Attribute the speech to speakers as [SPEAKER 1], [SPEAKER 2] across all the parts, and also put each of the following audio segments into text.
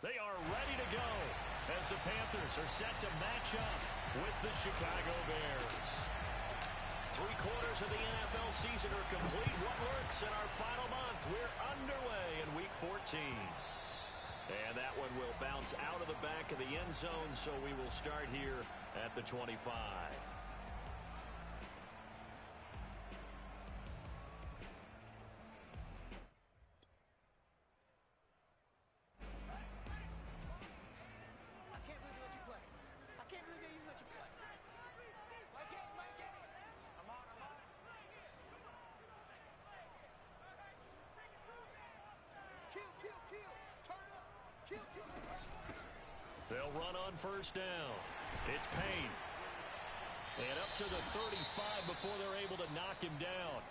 [SPEAKER 1] They are ready to go as the Panthers are set to match up with the Chicago Bears. 3/4 of the NFL season are complete. What works in our final month? We're underway in Week 14. And that one will bounce out of the back of the end zone, so we will start here at the 25. They'll run on first down. It's Payne. And up to the 35 before they're able to knock him down.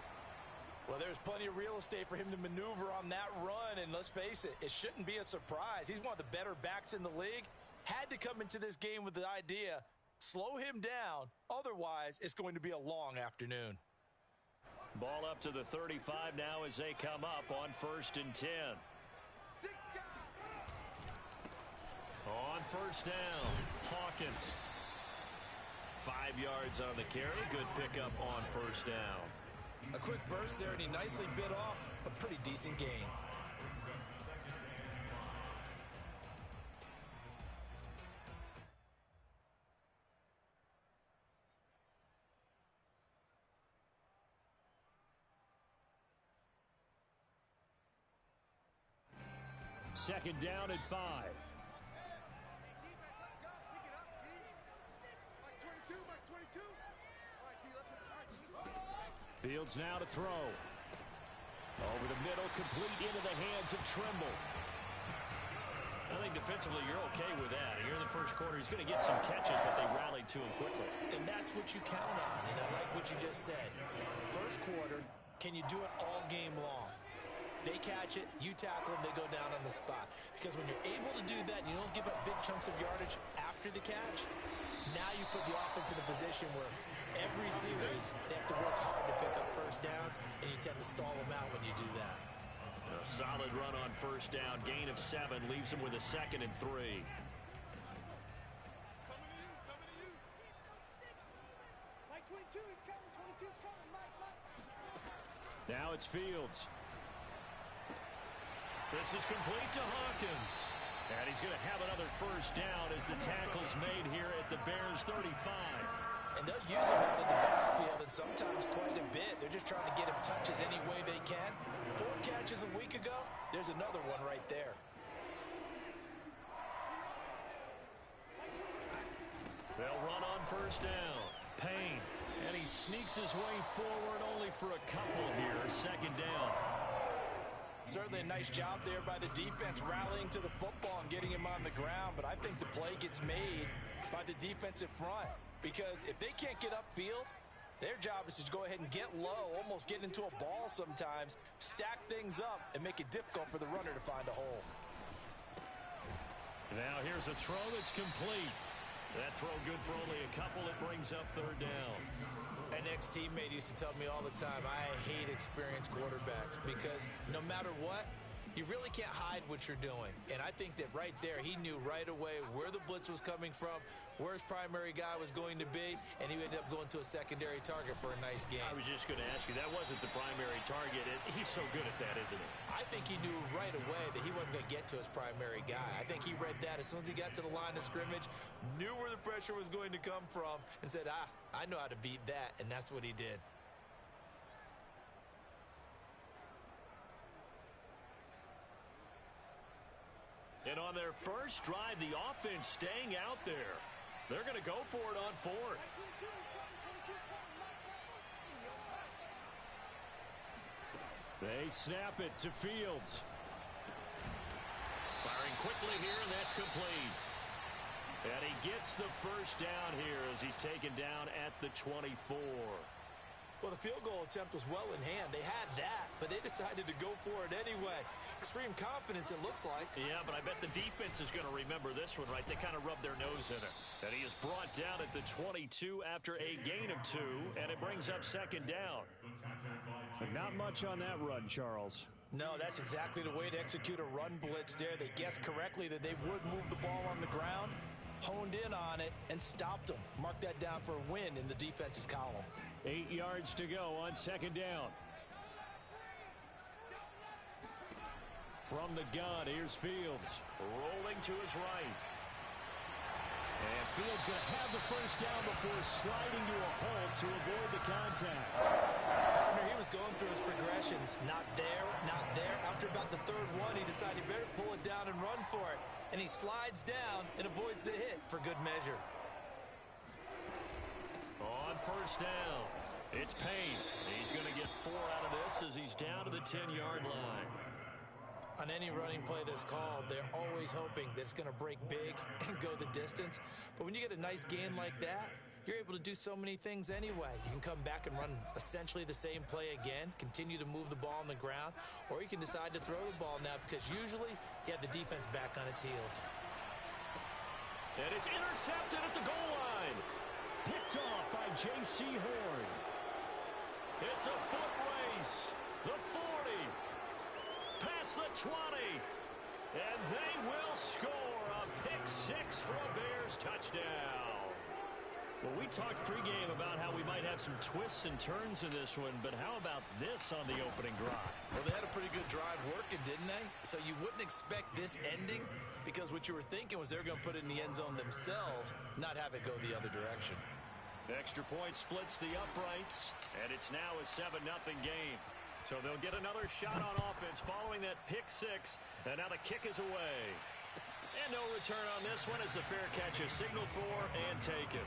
[SPEAKER 2] Well, there's plenty of real estate for him to maneuver on that run, and let's face it, it shouldn't be a surprise. He's one of the better backs in the league. Had to come into this game with the idea, slow him down, otherwise it's going to be a long afternoon.
[SPEAKER 1] Ball up to the 35 now as they come up on 1st and 10. On first down, Hawkins. 5 yards on the carry. Good pickup on first down.
[SPEAKER 2] A quick burst there, and he nicely bit off a pretty decent gain.
[SPEAKER 1] Second down at 5. Fields now to throw. Over the middle, complete into the hands of Trimble. I think defensively you're okay with that. Here in the first quarter, he's going to get some catches, but they rallied to him quickly.
[SPEAKER 2] And that's what you count on, and I like what you just said. First quarter, can you do it all game long? They catch it, you tackle them, they go down on the spot. Because when you're able to do that, you don't give up big chunks of yardage after the catch. Now you put the offense in a position where every series they have to work hard to pick up first downs, and you tend to stall them out when you do that.
[SPEAKER 1] A solid run on first down. Gain of 7 leaves them with a 2nd and 3.
[SPEAKER 3] Mike 22, he's coming. 22's coming. Mike.
[SPEAKER 1] Now it's Fields. This is complete to Hawkins. And he's going to have another first down as the tackle's made here at the Bears 35.
[SPEAKER 2] And they'll use him out of the backfield, and sometimes quite a bit. They're just trying to get him touches any way they can. 4 catches a week ago, there's another one right there.
[SPEAKER 1] They'll run on first down. Payne. And he sneaks his way forward only for a couple here. 2nd down.
[SPEAKER 2] Certainly a nice job there by the defense rallying to the football and getting him on the ground, but I think the play gets made by the defensive front because if they can't get upfield, their job is to go ahead and get low, almost get into a ball sometimes, stack things up, and make it difficult for the runner to find a hole.
[SPEAKER 1] Now here's a throw that's complete. That throw good for only a couple. It brings up 3rd down.
[SPEAKER 2] An ex-teammate used to tell me all the time, I hate experienced quarterbacks because no matter what, you really can't hide what you're doing. And I think that right there, he knew right away where the blitz was coming from, where his primary guy was going to be, and he ended up going to a secondary target for a nice game.
[SPEAKER 1] I was just going to ask you, that wasn't the primary target. He's so good at that, isn't he?
[SPEAKER 2] I think he knew right away that he wasn't going to get to his primary guy. I think he read that as soon as he got to the line of scrimmage, knew where the pressure was going to come from, and said, I know how to beat that, and that's what he did.
[SPEAKER 1] And on their first drive, the offense staying out there. They're going to go for it on 4th. They snap it to Fields. Firing quickly here, and that's complete. And he gets the first down here as he's taken down at the 24.
[SPEAKER 2] Well, the field goal attempt was well in hand. They had that, but they decided to go for it anyway. Extreme confidence, it looks like.
[SPEAKER 1] Yeah, but I bet the defense is going to remember this one, right? They kind of rubbed their nose in it. And he is brought down at the 22 after a gain of 2, and it brings up 2nd down.
[SPEAKER 4] Not much on that run, Charles.
[SPEAKER 2] No, that's exactly the way to execute a run blitz there. They guessed correctly that they would move the ball on the ground, honed in on it, and stopped them. Mark that down for a win in the defense's column.
[SPEAKER 1] 8 yards to go on second down. From the gun, here's Fields. Rolling to his right. And Fields going to have the first down before sliding to a halt to avoid the contact.
[SPEAKER 2] Partner, he was going through his progressions. Not there, not there. After about the third one, he decided he better pull it down and run for it. And he slides down and avoids the hit for good measure.
[SPEAKER 1] On first down, it's Payne. He's going to get 4 out of this as he's down to the 10-yard line.
[SPEAKER 2] On any running play that's called, they're always hoping that it's going to break big and go the distance. But when you get a nice gain like that, you're able to do so many things anyway. You can come back and run essentially the same play again, continue to move the ball on the ground, or you can decide to throw the ball now because usually you have the defense back on its heels.
[SPEAKER 1] And it's intercepted at the goal line. Picked off by J.C. Horn. It's a foot race. The 40. Past the 20. And they will score a pick 6 for a Bears touchdown. Well, we talked pregame about how we might have some twists and turns in this one, but how about this on the opening drive?
[SPEAKER 2] Well, they had a pretty good drive working, didn't they? So you wouldn't expect this ending because what you were thinking was they were going to put it in the end zone themselves, not have it go the other direction.
[SPEAKER 1] Extra point splits the uprights, and it's now a 7-0 game. So they'll get another shot on offense following that pick 6, and now the kick is away. And no return on this one as the fair catch is signaled for and taken.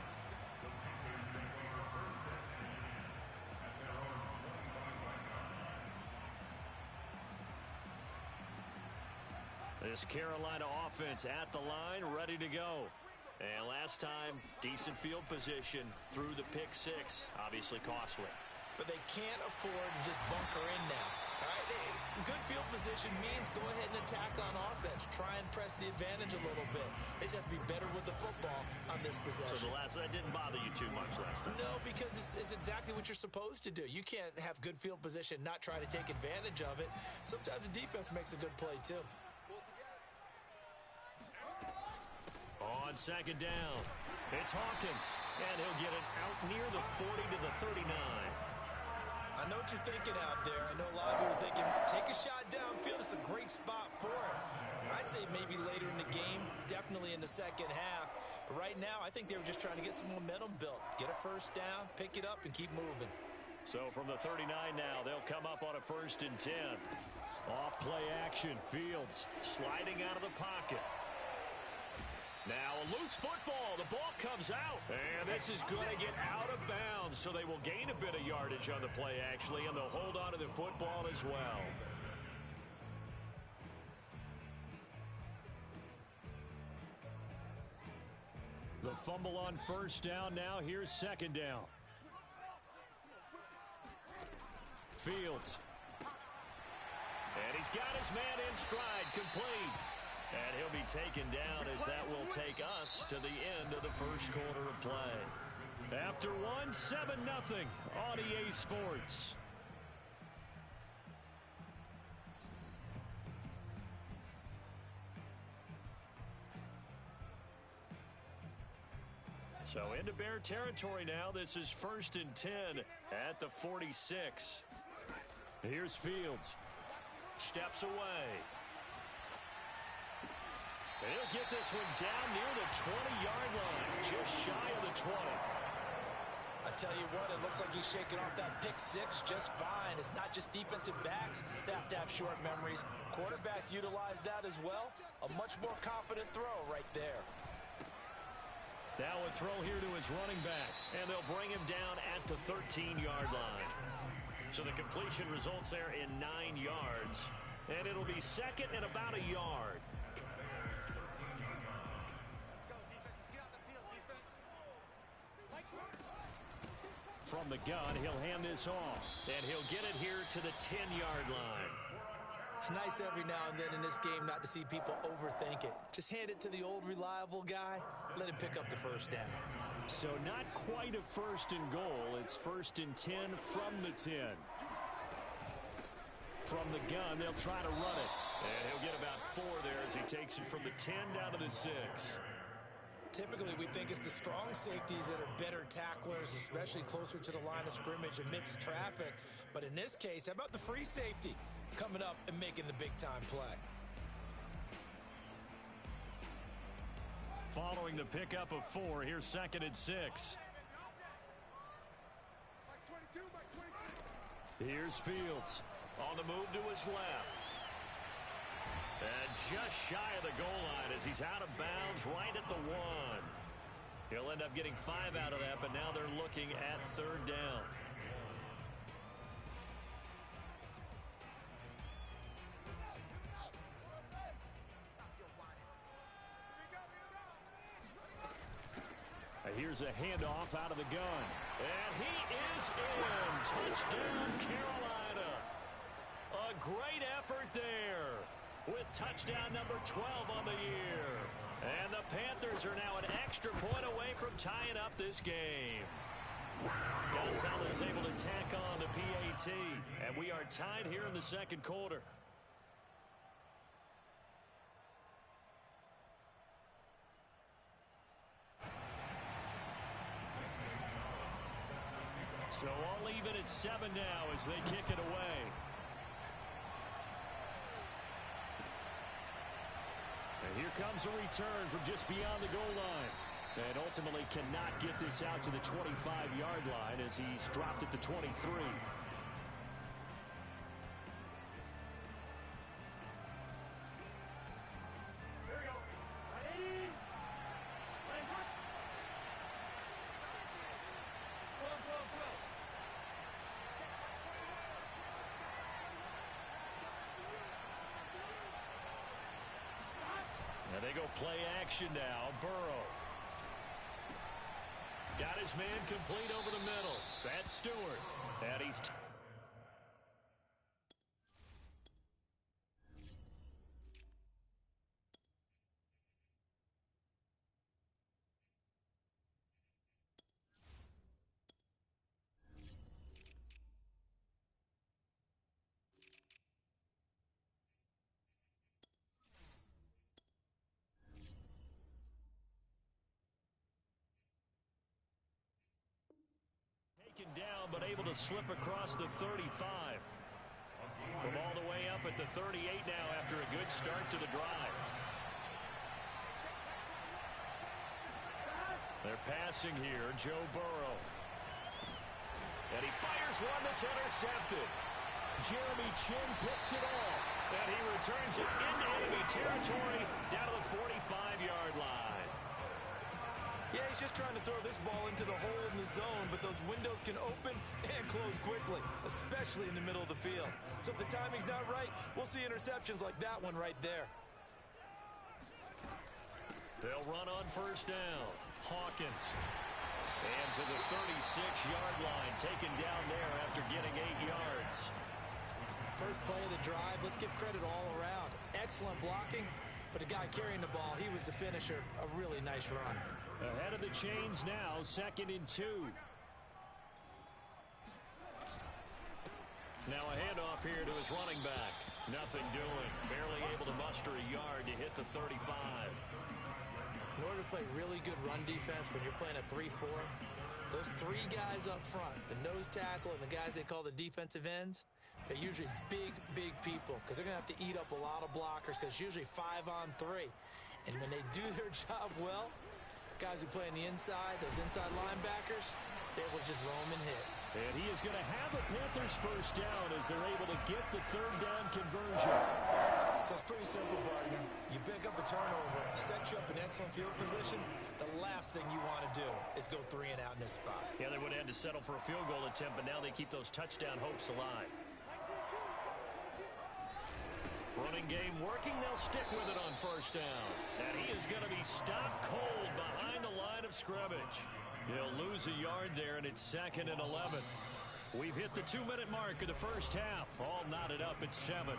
[SPEAKER 1] This Carolina offense at the line, ready to go. And last time, decent field position through the pick 6, obviously costly.
[SPEAKER 2] But they can't afford to just bunker in now. All right, good field position means go ahead and attack on offense. Try and press the advantage a little bit. They just have to be better with the football on this possession.
[SPEAKER 1] So that didn't bother you too much last time?
[SPEAKER 2] No, because it's exactly what you're supposed to do. You can't have good field position, not try to take advantage of it. Sometimes the defense makes a good play, too.
[SPEAKER 1] On second down, it's Hawkins, and he'll get it out near the 40 to the 39.
[SPEAKER 2] I know what you're thinking out there. I know a lot of you are thinking, take a shot downfield. It's a great spot for it. I'd say maybe later in the game, definitely in the second half. But right now, I think they were just trying to get some momentum built. Get a first down, pick it up, and keep moving.
[SPEAKER 1] So from the 39 now, they'll come up on a 1st and 10. Off play action, Fields sliding out of the pocket. Now a loose football. The ball comes out. And this is going to get out of bounds. So they will gain a bit of yardage on the play, actually, and they'll hold on to the football as well. The fumble on first down now. Here's second down. Fields. And he's got his man in stride, complete. And he'll be taken down as that will take us to the end of the first quarter of play. After one, 7-0 on EA Sports. So into Bear territory now. This is 1st and 10 at the 46. Here's Fields. Steps away. He'll get this one down near the 20-yard line, just shy of the 20.
[SPEAKER 2] I tell you what, it looks like he's shaking off that pick 6 just fine. It's not just defensive backs that have to have short memories. Quarterbacks utilize that as well. A much more confident throw right there.
[SPEAKER 1] Now a throw here to his running back, and they'll bring him down at the 13-yard line. So the completion results there in 9 yards, and it'll be second and about a yard. From the gun, he'll hand this off, and he'll get it here to the 10-yard line.
[SPEAKER 2] It's nice every now and then in this game not to see people overthink it. Just hand it to the old reliable guy, let him pick up the first down.
[SPEAKER 1] So not quite a 1st and goal. It's 1st and 10 from the 10. From the gun, they'll try to run it. And he'll get about 4 there as he takes it from the 10 down to the 6.
[SPEAKER 2] Typically, we think it's the strong safeties that are better tacklers, especially closer to the line of scrimmage amidst traffic. But in this case, how about the free safety coming up and making the big-time play?
[SPEAKER 1] Following the pickup of 4, here's 2nd and 6. Here's Fields on the move to his left. And just shy of the goal line as he's out of bounds right at the 1. He'll end up getting 5 out of that, but now they're looking at 3rd down. Here's a handoff out of the gun. And he is in. Touchdown, Carolina. A great effort there with touchdown number 12 on the year. And the Panthers are now an extra point away from tying up this game. Gonzalez able to tack on the PAT. And we are tied here in the 2nd quarter. So all even at 7 now as they kick it away. And here comes a return from just beyond the goal line. And ultimately cannot get this out to the 25-yard line as he's dropped it to 23. And they go play action now. Burrow. Got his man complete over the middle. That's Stewart. And he's... down, but able to slip across the 35. From all the way up at the 38 now after a good start to the drive. They're passing here, Joe Burrow. And he fires one that's intercepted. Jeremy Chinn picks it off. And he returns it into enemy territory down to the 45-yard line.
[SPEAKER 2] Yeah, he's just trying to throw this ball into the hole in the zone, but those windows can open and close quickly, especially in the middle of the field. So if the timing's not right, we'll see interceptions like that one right there.
[SPEAKER 1] They'll run on 1st down. Hawkins. And to the 36-yard line, taken down there after getting 8 yards.
[SPEAKER 2] First play of the drive, let's give credit all around. Excellent blocking, but the guy carrying the ball, he was the finisher. A really nice run.
[SPEAKER 1] Ahead of the chains now, 2nd and 2. Now a handoff here to his running back. Nothing doing. Barely able to muster a yard to hit the 35.
[SPEAKER 2] In order to play really good run defense when you're playing a 3-4, those 3 guys up front, the nose tackle and the guys they call the defensive ends, they're usually big, big people because they're going to have to eat up a lot of blockers because it's usually 5-on-3. And when they do their job well, guys who play on the inside, those inside linebackers, they will just roam and hit.
[SPEAKER 1] And he is going to have the Panthers 1st down as they're able to get the 3rd down conversion.
[SPEAKER 2] So it's pretty simple, partner. You pick up a turnover, set you up in excellent field position. The last thing you want to do is go 3 and out in this spot.
[SPEAKER 1] Yeah, they would have had to settle for a field goal attempt, but now they keep those touchdown hopes alive. Running game working. They'll stick with it on 1st down. And he is going to be stopped cold behind the line of scrimmage. He'll lose a yard there, and it's 2nd and 11. We've hit the 2-minute mark of the 1st half. All knotted up at 7.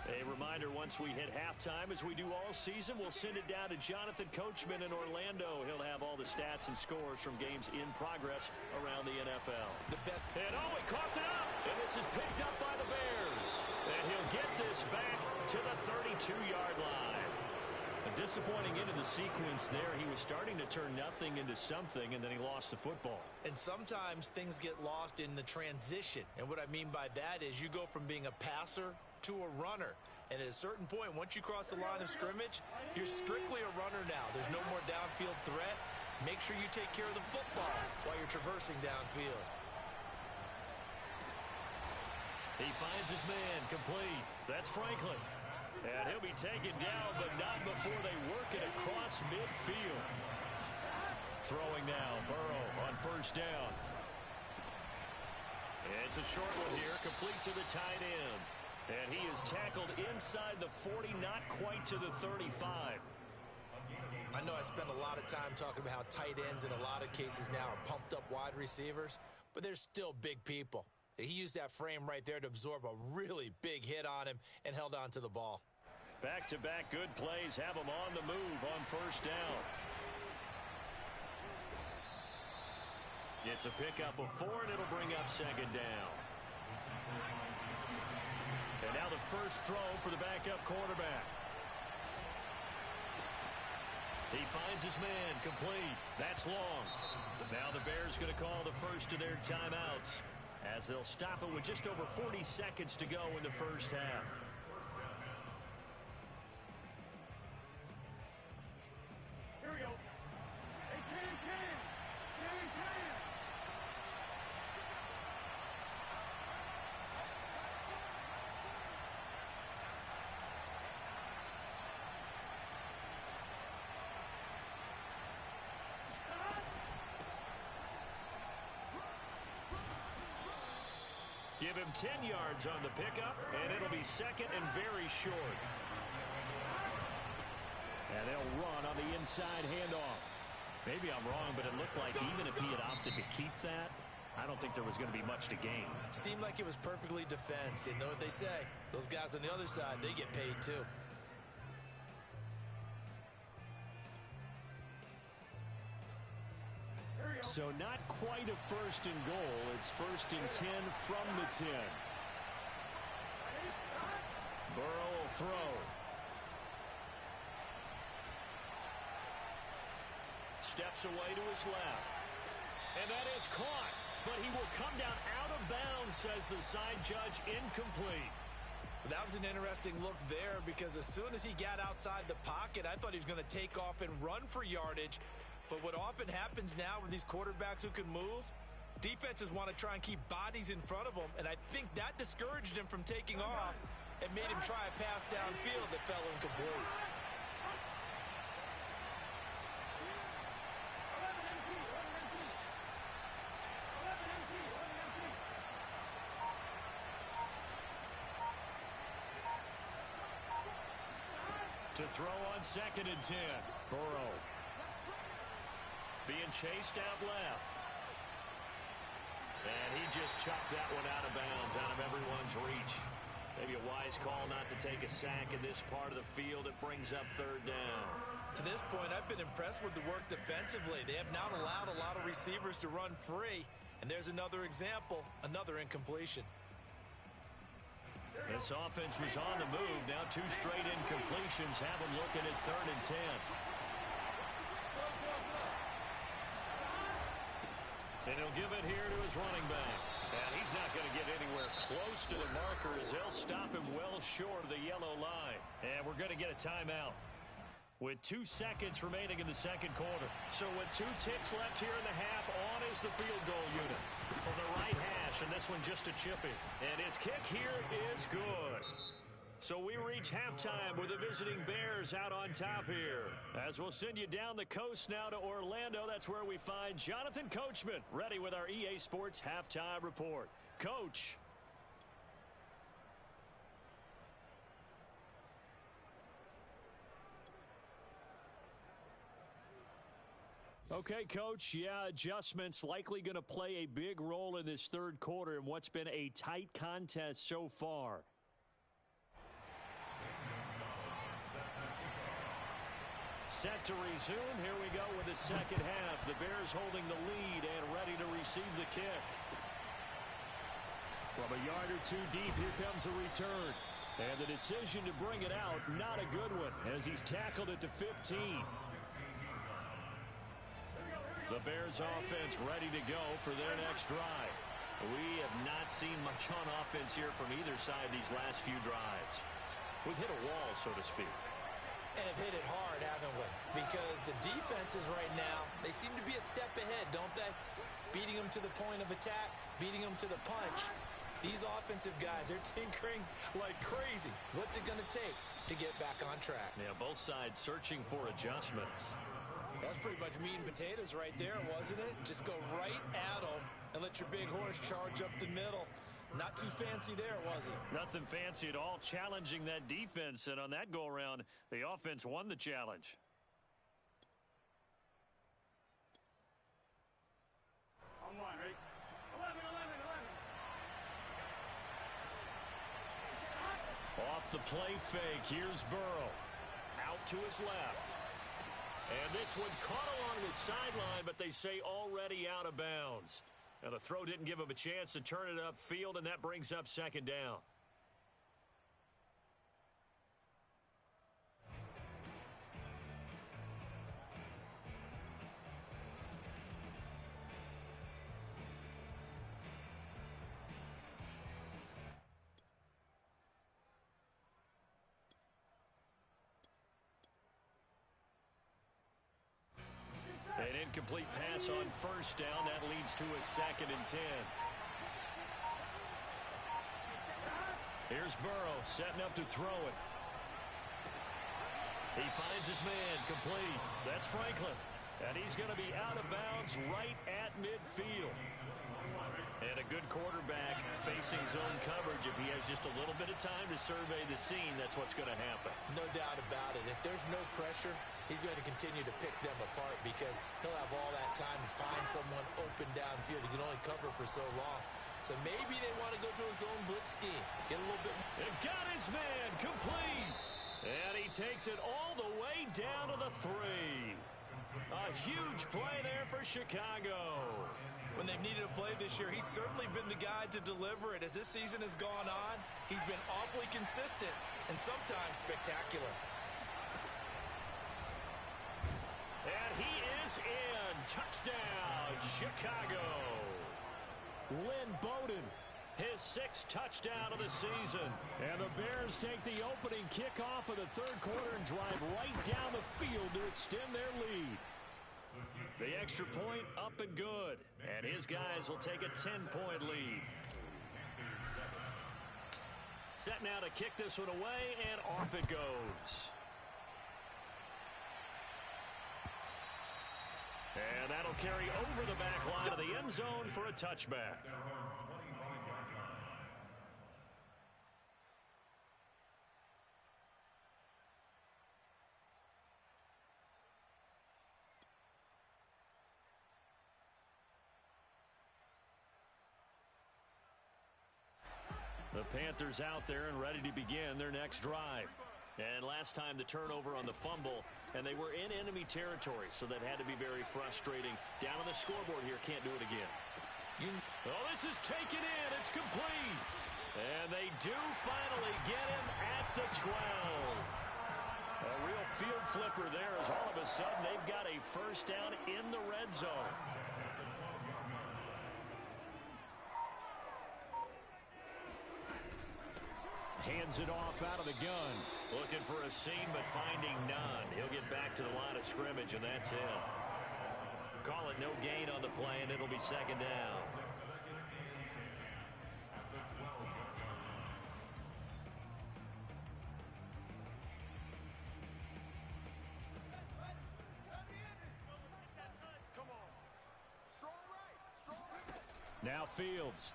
[SPEAKER 1] A reminder once we hit halftime, as we do all season, we'll send it down to Jonathan Coachman in Orlando. He'll have all the stats and scores from games in progress around the NFL. And he coughed it up. And this is picked up by the Bears. And he'll get this back to the 32-yard line. A disappointing end of the sequence there. He was starting to turn nothing into something, and then he lost the football.
[SPEAKER 2] And sometimes things get lost in the transition. And what I mean by that is you go from being a passer to a runner. And at a certain point, once you cross the line of scrimmage, you're strictly a runner now. There's no more downfield threat. Make sure you take care of the football while you're traversing downfield.
[SPEAKER 1] He finds his man complete. That's Franklin. And he'll be taken down, but not before they work it across midfield. Throwing now, Burrow on first down. It's a short one here, complete to the tight end. And he is tackled inside the 40, not quite to the 35.
[SPEAKER 2] I know I spend a lot of time talking about how tight ends in a lot of cases now are pumped up wide receivers, but they're still big people. He used that frame right there to absorb a really big hit on him and held on to the ball.
[SPEAKER 1] Back-to-back good plays have him on the move on first down. It's a pickup of 4, and it'll bring up second down. And now the first throw for the backup quarterback. He finds his man complete. That's long. Now the Bears going to call the first of their timeouts, as they'll stop it with just over 40 seconds to go in the first half.
[SPEAKER 3] Here we go. Hey, Ken.
[SPEAKER 1] Give him 10 yards on the pickup, and it'll be second and very short. And they'll run on the inside handoff. Maybe I'm wrong, but it looked like even if he had opted to keep that, I don't think there was going to be much to gain.
[SPEAKER 2] Seemed like it was perfectly defense. You know what they say. Those guys on the other side, they get paid too.
[SPEAKER 1] So not quite a first and goal. It's first and 10 from the 10. Burrow will throw. Steps away to his left. And that is caught. But he will come down out of bounds, says the side judge. Incomplete.
[SPEAKER 2] That was an interesting look there, because as soon as he got outside the pocket, I thought he was going to take off and run for yardage. But what often happens now with these quarterbacks who can move, defenses want to try and keep bodies in front of them, and I think that discouraged him from taking off and made him try a pass downfield that fell incomplete.
[SPEAKER 1] To throw on second and 10, Burrow. Being chased out left. And he just chopped that one out of bounds, out of everyone's reach. Maybe a wise call not to take a sack in this part of the field. It brings up third down.
[SPEAKER 2] To this point, I've been impressed with the work defensively. They have not allowed a lot of receivers to run free. And there's another example, another incompletion.
[SPEAKER 1] This offense was on the move. Now 2 straight incompletions have them looking at third and 10. And he'll give it here to his running back. And he's not going to get anywhere close to the marker, as they'll stop him well short of the yellow line. And we're going to get a timeout with 2 seconds remaining in the second quarter. So with 2 ticks left here in the half, on is the field goal unit from the right hash, and this one just a chippy. And his kick here is good. So we reach halftime with the visiting Bears out on top here. As we'll send you down the coast now to Orlando, that's where we find Jonathan Coachman, ready with our EA Sports Halftime Report. Coach. Okay, Coach, yeah, adjustments likely going to play a big role in this third quarter in what's been a tight contest so far. Set to resume. Here we go with the second half. The Bears holding the lead and ready to receive the kick. From a yard or two deep, here comes a return. And the decision to bring it out, not a good one, as he's tackled it to 15. The Bears offense ready to go for their next drive. We have not seen much on offense here from either side these last few drives. We've hit a wall, so to speak.
[SPEAKER 2] And have hit it hard, haven't we? Because the defenses right now, they seem to be a step ahead, don't they? Beating them to the point of attack, beating them to the punch. These offensive guys, they're tinkering like crazy. What's it going to take to get back on track?
[SPEAKER 1] Yeah, both sides searching for adjustments.
[SPEAKER 2] That's pretty much meat and potatoes right there, wasn't it? Just go right at them and let your big horse charge up the middle. Not too fancy there, was it?
[SPEAKER 1] Nothing fancy at all, challenging that defense. And on that go-around, the offense won the challenge.
[SPEAKER 3] On one, ready? 11, 11, 11.
[SPEAKER 1] Off the play fake, here's Burrow. Out to his left. And this one caught along the sideline, but they say already out of bounds. Now the throw didn't give him a chance to turn it upfield, and that brings up second down. An incomplete pass on first down. That leads to a 2nd and 10. Here's Burrow setting up to throw it. He finds his man, complete. That's Franklin. And he's going to be out of bounds right at midfield. And a good quarterback facing zone coverage. If he has just a little bit of time to survey the scene, that's what's going to happen.
[SPEAKER 2] No doubt about it. If there's no pressure, he's going to continue to pick them apart because he'll have all that time to find someone open downfield. He can only cover for so long. So maybe they want to go to a zone blitz scheme. Get a little bit more.
[SPEAKER 1] They've got his man, complete. And he takes it all the way down to the 3. A huge play there for Chicago.
[SPEAKER 2] When they've needed a play this year, he's certainly been the guy to deliver it. As this season has gone on, he's been awfully consistent and sometimes spectacular.
[SPEAKER 1] And he is in. Touchdown, Chicago. Lynn Bowden, his 6th touchdown of the season. And the Bears take the opening kickoff of the 3rd quarter and drive right down the field to extend their lead. The extra point up and good. And his guys will take a 10-point lead. Set now to kick this one away, and off it goes. And that'll carry over the back line of the end zone for a touchback. The Panthers out there and ready to begin their next drive. And last time the turnover on the fumble, and they were in enemy territory, so that had to be very frustrating. Down on the scoreboard here, can't do it again. Oh, this is taken in. It's complete. And they do finally get him at the 12. A real field flipper there as all of a sudden they've got a first down in the red zone. Hands it off out of the gun. Looking for a seam, but finding none. He'll get back to the line of scrimmage, and that's it. Call it no gain on the play, and it'll be second down. Now Fields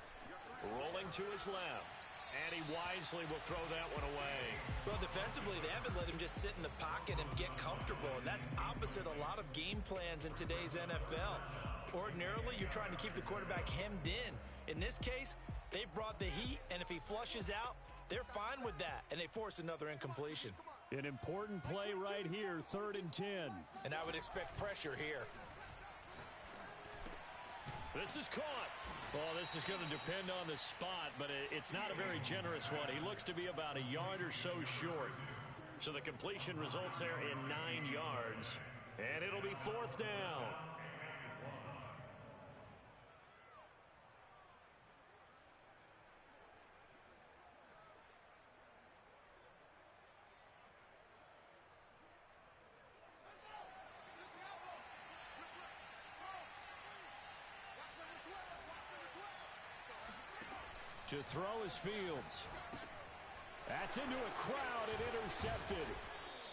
[SPEAKER 1] rolling to his left. And he wisely will throw that one away.
[SPEAKER 2] Well, defensively, they haven't let him just sit in the pocket and get comfortable, and that's opposite a lot of game plans in today's NFL. Ordinarily, you're trying to keep the quarterback hemmed in. In this case, they've brought the heat, and if he flushes out, they're fine with that, and they force another incompletion.
[SPEAKER 1] An important play right here, 3rd and 10.
[SPEAKER 2] And I would expect pressure here.
[SPEAKER 1] This is caught. Well, this is going to depend on the spot, but it's not a very generous one. He looks to be about a yard or so short. So the completion results there in 9 yards. And it'll be 4th down. To throw is Fields. That's into a crowd and intercepted.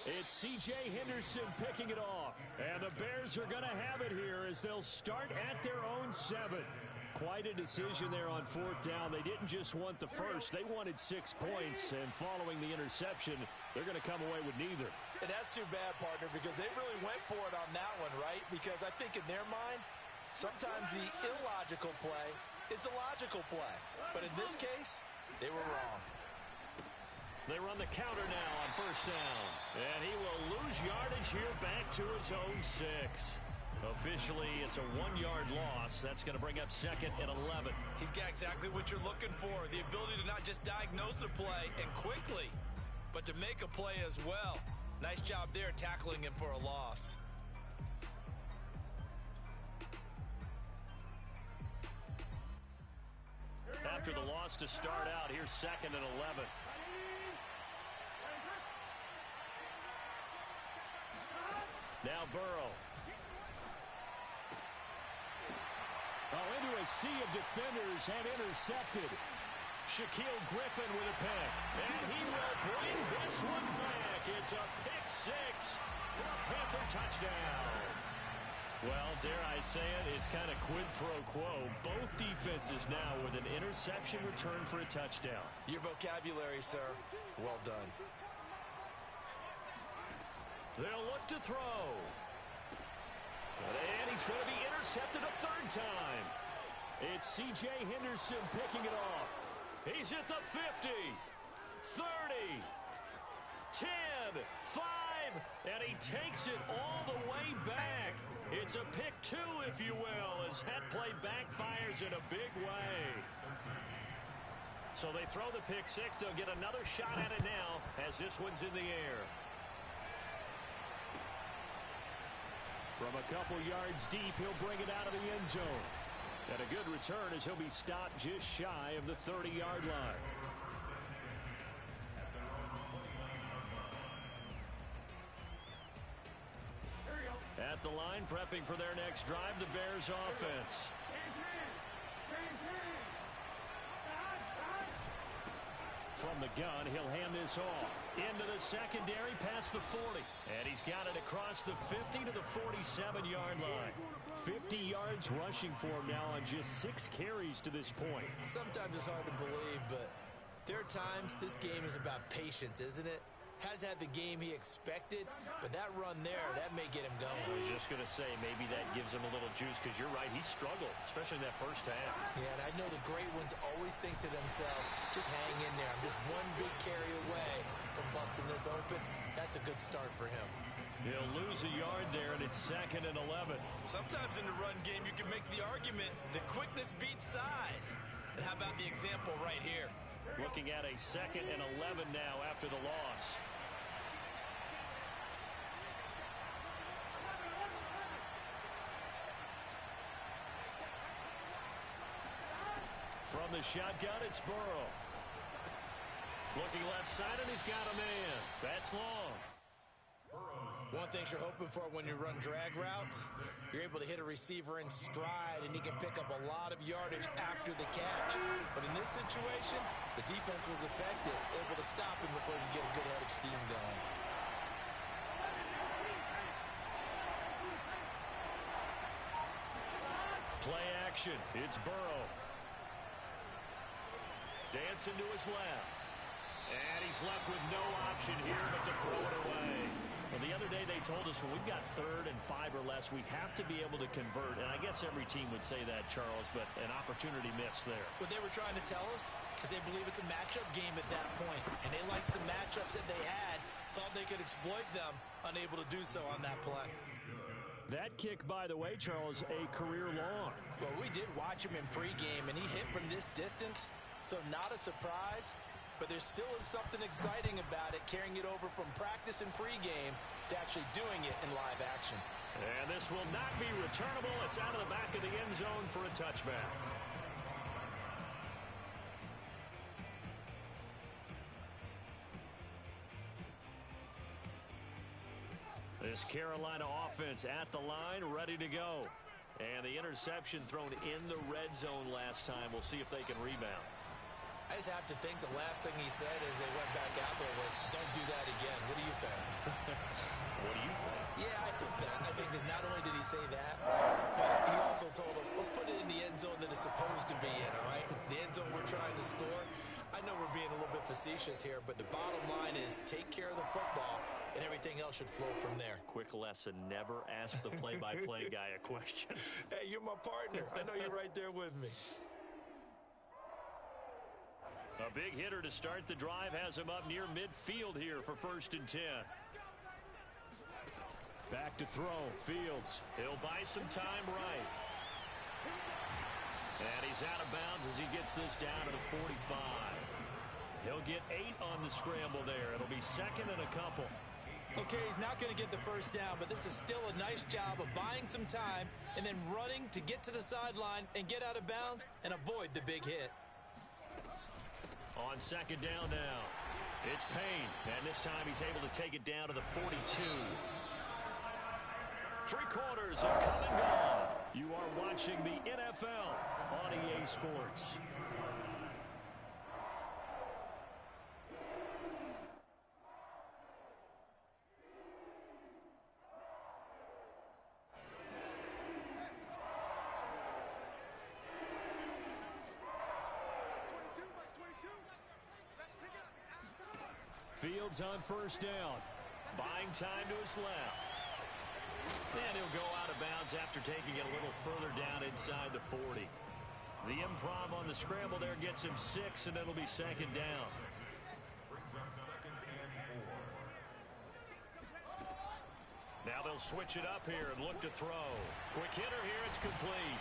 [SPEAKER 1] It's C.J. Henderson picking it off. And the Bears are going to have it here as they'll start at their own 7. Quite a decision there on 4th down. They didn't just want the first. They wanted 6 points. And following the interception, they're going to come away with neither.
[SPEAKER 2] And that's too bad, partner, because they really went for it on that one, right? Because I think in their mind, sometimes the illogical play is a logical play. But in this case, they were wrong.
[SPEAKER 1] They run the counter now on 1st down. And he will lose yardage here back to his own 6. Officially, it's a 1-yard loss. That's going to bring up 2nd and 11.
[SPEAKER 2] He's got exactly what you're looking for. The ability to not just diagnose a play and quickly, but to make a play as well. Nice job there tackling him for a loss.
[SPEAKER 1] After the loss to start out, here's 2nd and 11. Now Burrow. Into a sea of defenders and intercepted. Shaquille Griffin with a pick. And he will bring this one back. It's a pick 6 for a Panther touchdown. Well, dare I say it, it's kind of quid pro quo. Both defenses now with an interception return for a touchdown.
[SPEAKER 2] Your vocabulary, sir. Well done.
[SPEAKER 1] They'll look to throw. And he's going to be intercepted a 3rd time. It's C.J. Henderson picking it off. He's at the 50, 30, 10, 5, and he takes it all the way back. It's a pick 2, if you will, as that play backfires in a big way. So they throw the pick 6. They'll get another shot at it now as this one's in the air. From a couple yards deep, he'll bring it out of the end zone. And a good return as he'll be stopped just shy of the 30-yard line. At the line, prepping for their next drive, the Bears offense. From the gun, he'll hand this off. Into the secondary, past the 40. And he's got it across the 50 to the 47-yard line. 50 yards rushing for him now on just 6 carries to this point.
[SPEAKER 2] Sometimes it's hard to believe, but there are times this game is about patience, isn't it? Has had the game he expected, but that run there, that may get him going.
[SPEAKER 1] I was just going to say, maybe that gives him a little juice, because you're right, he struggled, especially in that first half.
[SPEAKER 2] Yeah, and I know the great ones always think to themselves, just hang in there. I'm just one big carry away from busting this open. That's a good start for him.
[SPEAKER 1] He'll lose a yard there, and it's 2nd and 11.
[SPEAKER 2] Sometimes in the run game, you can make the argument that quickness beats size. And how about the example right here?
[SPEAKER 1] Looking at a 2nd and 11 now after the loss. From the shotgun, it's Burrow. Looking left side, and he's got a man. That's long.
[SPEAKER 2] One thing you're hoping for when you run drag routes, you're able to hit a receiver in stride, and he can pick up a lot of yardage after the catch. But in this situation, the defense was effective, able to stop him before he could get a good head of steam going.
[SPEAKER 1] Play action. It's Burrow. Dancing to his left. And he's left with no option here but to throw it away. Well, the other day they told us when we've got 3rd and 5 or less, we have to be able to convert. And I guess every team would say that, Charles, but an opportunity missed there.
[SPEAKER 2] What they were trying to tell us is they believe it's a matchup game at that point. And they liked some matchups that they had Thought they could exploit them, unable to do so on that play.
[SPEAKER 1] That kick, by the way, Charles, a career long.
[SPEAKER 2] Well, we did watch him in pregame, and he hit from this distance, so not a surprise. But there still is something exciting about it, carrying it over from practice and pregame to actually doing it in live action.
[SPEAKER 1] And this will not be returnable. It's out of the back of the end zone for a touchback. This Carolina offense at the line, ready to go. And the interception thrown in the red zone last time. We'll see if they can rebound.
[SPEAKER 2] I just have to think the last thing he said as they went back out there was, don't do that again. What do you think?
[SPEAKER 1] What do you think?
[SPEAKER 2] Yeah, I think that. I think that not only did he say that, but he also told them, let's put it in the end zone that it's supposed to be in, all right? The end zone we're trying to score. I know we're being a little bit facetious here, but the bottom line is take care of the football, and everything else should flow from there.
[SPEAKER 1] Quick lesson, never ask the play-by-play guy a question.
[SPEAKER 2] Hey, you're my partner. I know you're right there with me.
[SPEAKER 1] A big hitter to start the drive has him up near midfield here for 1st and 10. Back to throw. Fields. He'll buy some time right. And he's out of bounds as he gets this down to the 45. He'll get 8 on the scramble there. It'll be 2nd and a couple.
[SPEAKER 2] Okay, he's not going to get the first down, but this is still a nice job of buying some time and then running to get to the sideline and get out of bounds and avoid the big hit.
[SPEAKER 1] On 2nd down now, it's Payne, and this time he's able to take it down to the 42. 3 quarters have come and gone. You are watching the NFL on EA Sports. Fields on 1st down. Buying time to his left. And he'll go out of bounds after taking it a little further down inside the 40. The improv on the scramble there gets him 6, and it'll be 2nd down. Now they'll switch it up here and look to throw. Quick hitter here, it's complete.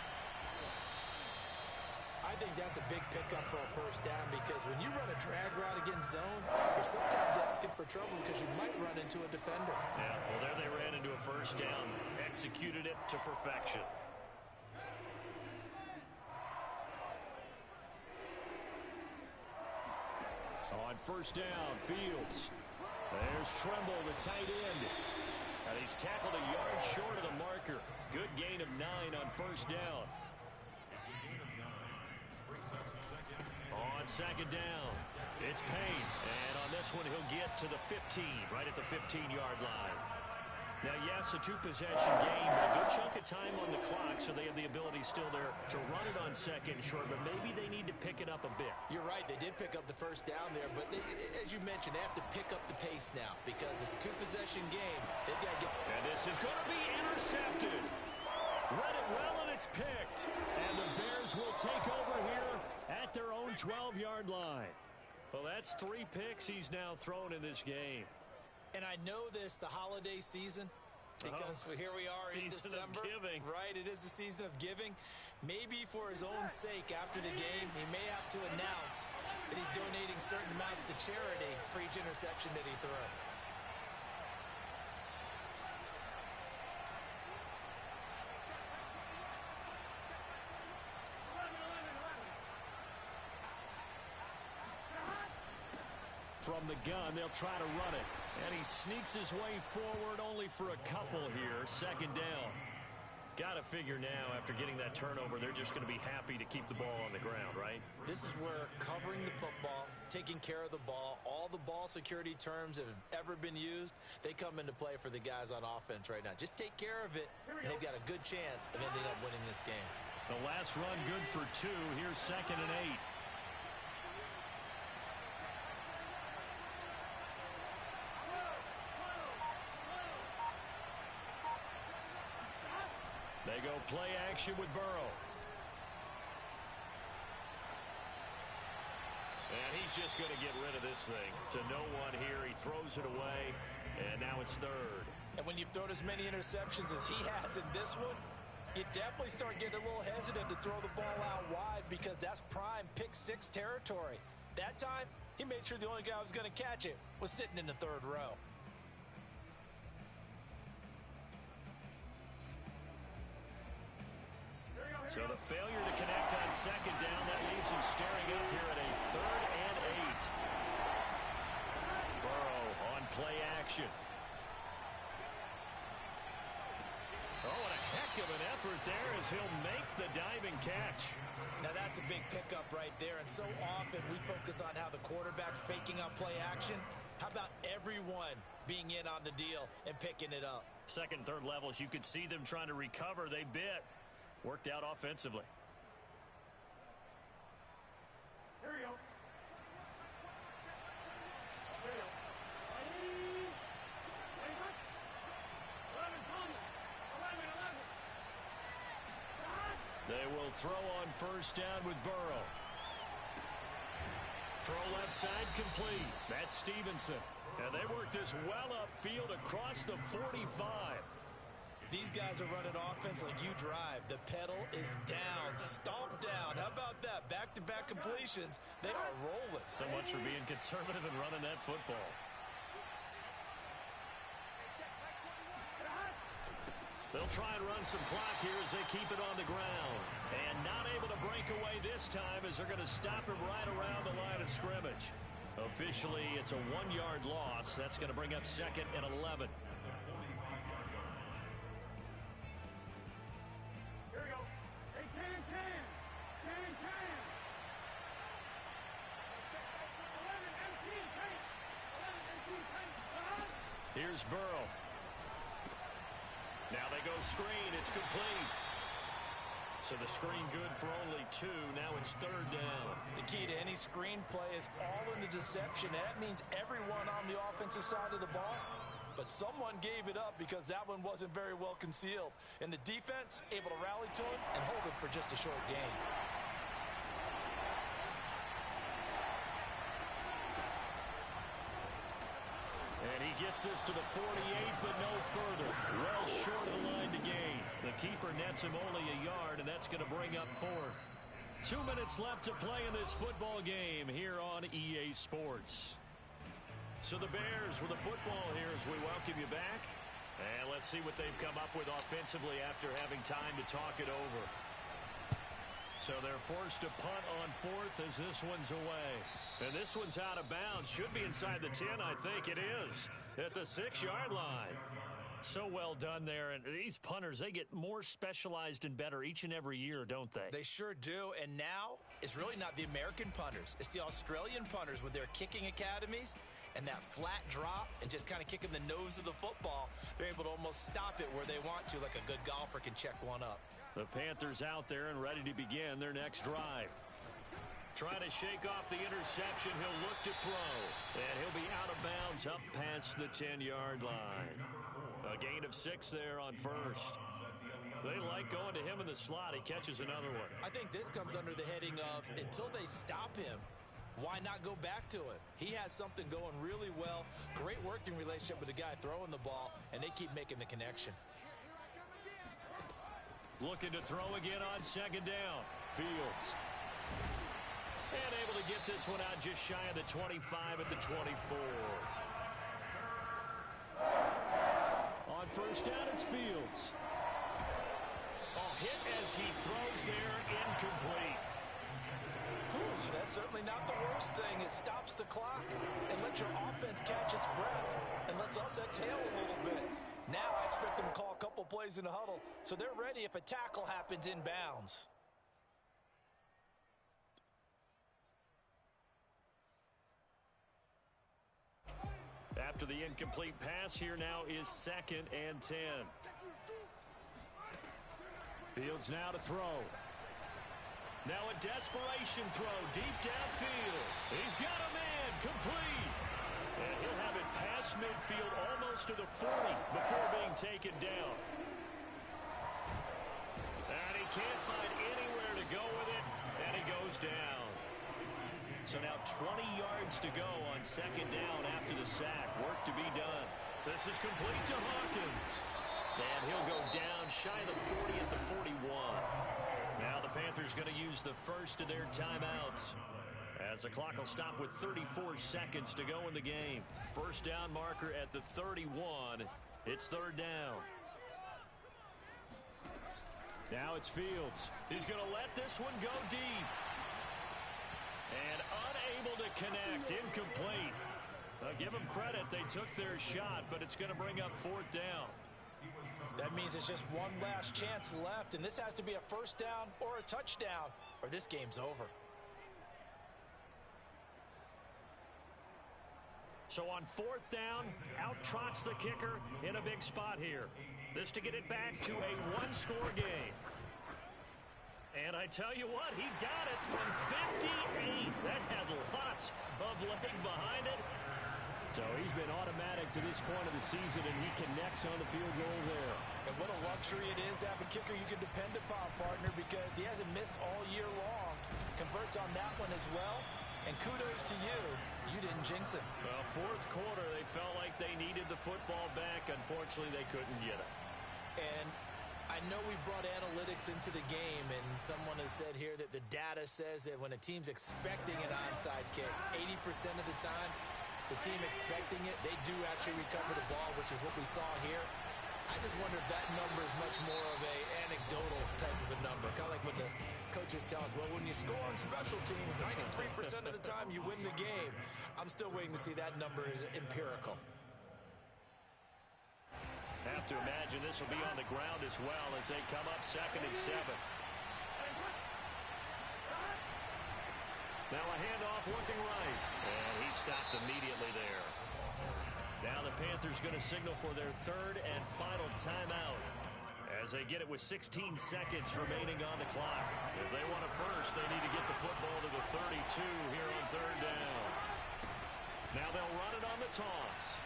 [SPEAKER 2] I think that's a big pickup for a 1st down because when you run a drag route against zone, you're sometimes asking for trouble because you might run into a defender.
[SPEAKER 1] Yeah, well, there they ran into a 1st down. Executed it to perfection. On 1st down, Fields. There's Tremble, the tight end. And he's tackled a yard short of the marker. Good gain of 9 on 1st down. On 2nd down, it's Payne. And on this one, he'll get to the 15, right at the 15-yard line. Now, yes, a 2-possession game, but a good chunk of time on the clock, so they have the ability still there to run it on 2nd and short, but maybe they need to pick it up a bit.
[SPEAKER 2] You're right. They did pick up the 1st down there, but they, as you mentioned, they have to pick up the pace now because it's a 2-possession game. They've got to get...
[SPEAKER 1] And this is going to be intercepted. Read it well, and it's picked. And the Bears will take over here at their own 12-yard line. Well, that's 3 picks he's now thrown in this game.
[SPEAKER 2] And I know this, the holiday season, because here we are in December.
[SPEAKER 1] Season of giving.
[SPEAKER 2] Right, it is the season of giving. Maybe for his own sake after the game, he may have to announce that he's donating certain amounts to charity for each interception that he threw.
[SPEAKER 1] From the gun, they'll try to run it. And he sneaks his way forward only for a couple here. 2nd down. Got to figure now, after getting that turnover, they're just going to be happy to keep the ball on the ground, right?
[SPEAKER 2] This is where covering the football, taking care of the ball, all the ball security terms that have ever been used, they come into play for the guys on offense right now. Just take care of it, and they've got a good chance of ending up winning this game.
[SPEAKER 1] The last run good for 2. Here's 2nd and 8. They go play action with Burrow. And he's He's just going to get rid of this thing to no one here. He throws it away, and now it's third.
[SPEAKER 2] And when you've thrown as many interceptions as he has in this one, you definitely start getting a little hesitant to throw the ball out wide because that's prime pick-six territory. That time, he made sure the only guy who was going to catch it was sitting in the third row.
[SPEAKER 1] So the failure to connect on second down, that leaves him staring up here at a 3rd and 8. Burrow on play action. Oh, what a heck of an effort there as he'll make the diving catch.
[SPEAKER 2] Now that's a big pickup right there, and so often we focus on how the quarterback's faking on play action. How about everyone being in on the deal and picking it up?
[SPEAKER 1] Second, third levels, you could see them trying to recover. They bit. Worked out offensively.
[SPEAKER 3] Here we go.
[SPEAKER 1] They will throw on first down with Burrow. Throw left side complete. That's Stevenson. And they work this well upfield across the 45.
[SPEAKER 2] These guys are running offense like you drive. The pedal is down, stomp down. How about that? Back-to-back completions. They are rolling.
[SPEAKER 1] So much for being conservative and running that football. They'll try and run some clock here as they keep it on the ground. And not able to break away this time as they're going to stop him right around the line of scrimmage. Officially, it's a 1-yard loss. That's going to bring up 2nd and 11. Here's Burrow. Now they go screen. It's complete. So the screen good for only 2. Now it's 3rd down.
[SPEAKER 2] The key to any screen play is all in the deception. That means everyone on the offensive side of the ball. But someone gave it up because that one wasn't very well concealed. And the defense able to rally to him and hold him for just a short gain.
[SPEAKER 1] And he gets this to the 48, but no further. Well short of the line to gain. The keeper nets him only a yard, and that's going to bring up 4th. 2 minutes left to play in this football game here on EA Sports. So the Bears with the football here as we welcome you back. And let's see what they've come up with offensively after having time to talk it over. So they're forced to punt on 4th as this one's away. And this one's out of bounds. Should be inside the 10, I think it is. At the 6-yard line. So well done there. And these punters, they get more specialized and better each and every year, don't they?
[SPEAKER 2] They sure do. And now it's really not the American punters. It's the Australian punters with their kicking academies and that flat drop and just kind of kicking the nose of the football. They're able to almost stop it where they want to, like a good golfer can check one up.
[SPEAKER 1] The Panthers out there and ready to begin their next drive. Trying to shake off the interception. He'll look to throw. And he'll be out of bounds up past the 10-yard line. A gain of 6 there on first. They like going to him in the slot. He catches another one.
[SPEAKER 2] I think this comes under the heading of until they stop him, why not go back to it? He has something going really well. Great working relationship with the guy throwing the ball, and they keep making the connection.
[SPEAKER 1] Looking to throw again on 2nd down. Fields. And able to get this one out just shy of the 25 at the 24. On first down, it's Fields. Oh, hit as he throws there, incomplete.
[SPEAKER 2] Whew, that's certainly not the worst thing. It stops the clock and lets your offense catch its breath and lets us exhale a little bit. Now I expect them to call a couple plays in the huddle, so they're ready if a tackle happens in bounds.
[SPEAKER 1] After the incomplete pass, here now is 2nd and 10. Fields now to throw. Now a desperation throw deep downfield. He's got a man, complete. And he'll have it past midfield almost to the 40 before being taken down. And he can't find anywhere to go with it, and he goes down. So now 20 yards to go on second down after the sack. Work to be done. This is complete to Hawkins. And he'll go down shy of the 40 at the 41. Now the Panthers going to use the first of their timeouts, as the clock will stop with 34 seconds to go in the game. First down marker at the 31. It's third down. Now it's Fields. He's going to let this one go deep. And unable to connect. Incomplete. Give them credit. They took their shot, but it's going to bring up fourth down.
[SPEAKER 2] That means it's just one last chance left, and this has to be a first down or a touchdown, or this game's over.
[SPEAKER 1] So on fourth down, out trots the kicker in a big spot here. This to get it back to a one-score game. And I tell you what, he got it from 58. That had lots of leg behind it. So he's been automatic to this point of the season, and he connects on the field goal there.
[SPEAKER 2] And what a luxury it is to have a kicker you can depend upon, partner, because he hasn't missed all year long. Converts on that one as well. And kudos to you. You didn't jinx it.
[SPEAKER 1] Well, fourth quarter, they felt like they needed the football back. Unfortunately, they couldn't get it.
[SPEAKER 2] And I know we brought analytics into the game, and someone has said here that the data says that when a team's expecting an onside kick, 80% of the time, the team expecting it, they do actually recover the ball, which is what we saw here. I just wonder if that number is much more of a anecdotal type of a number. Kind of like when the coaches tell us, well, when you score on special teams, 93% of the time you win the game. I'm still waiting to see that number is empirical.
[SPEAKER 1] Have to imagine this will be on the ground as well as they come up 2nd and 7. Now a handoff looking right. And he stopped immediately there. Now the Panthers going to signal for their third and final timeout, as they get it with 16 seconds remaining on the clock. If they want it first, they need to get the football to the 32 here on third down. Now they'll run it on the toss.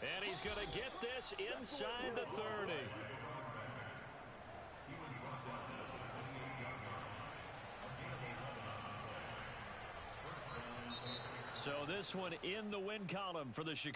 [SPEAKER 1] And he's going to get this inside the 30. So this one in the win column for the Chicago.